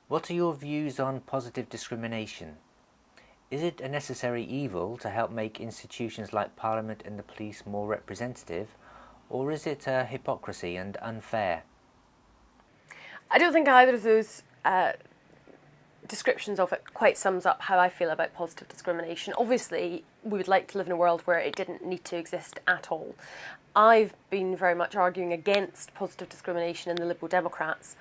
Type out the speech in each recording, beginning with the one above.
What are your views on positive discrimination? Is it a necessary evil to help make institutions like Parliament and the police more representative, or is it a hypocrisy and unfair? I don't think either of those descriptions of it quite sums up how I feel about positive discrimination. Obviously, we would like to live in a world where it didn't need to exist at all. I've been very much arguing against positive discrimination in the Liberal Democrats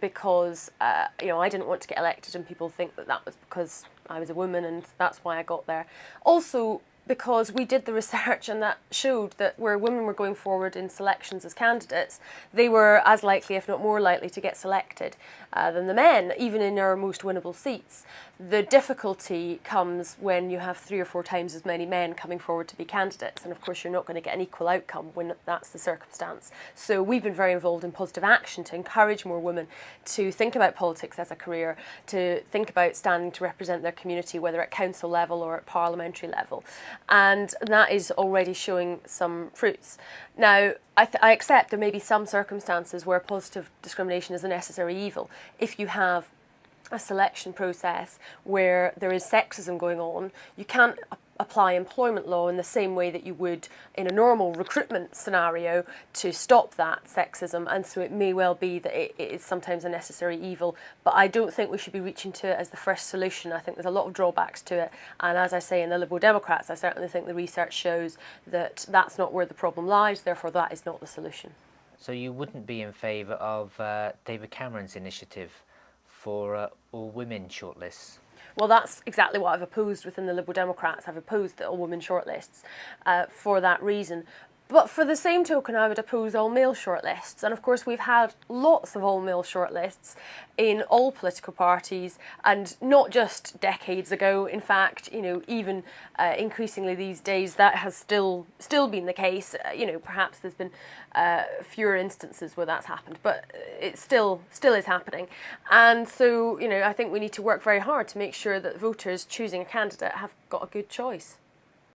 because I didn't want to get elected, and people think that that was because I was a woman and that's why I got there. Also, because we did the research and that showed that where women were going forward in selections as candidates, they were as likely, if not more likely, to get selected than the men, even in our most winnable seats. The difficulty comes when you have 3 or 4 times as many men coming forward to be candidates, and of course you're not going to get an equal outcome when that's the circumstance. So we've been very involved in positive action to encourage more women to think about politics as a career, to think about standing to represent their community, whether at council level or at parliamentary level. And that is already showing some fruits. Now, I accept there may be some circumstances where positive discrimination is a necessary evil. If you have a selection process where there is sexism going on, you can't apply employment law in the same way that you would in a normal recruitment scenario to stop that sexism, and so it may well be that it is sometimes a necessary evil, but I don't think we should be reaching to it as the first solution. I think there's a lot of drawbacks to it, and as I say, in the Liberal Democrats, I certainly think the research shows that that's not where the problem lies, therefore that is not the solution. So you wouldn't be in favour of David Cameron's initiative for all women shortlists? Well, that's exactly what I've opposed within the Liberal Democrats. I've opposed the all-women shortlists for that reason. But for the same token, I would oppose all-male shortlists. And of course, we've had lots of all-male shortlists in all political parties, and not just decades ago. In fact, even increasingly these days, that has still been the case. Perhaps there's been fewer instances where that's happened, but it still is happening. And so, I think we need to work very hard to make sure that voters choosing a candidate have got a good choice.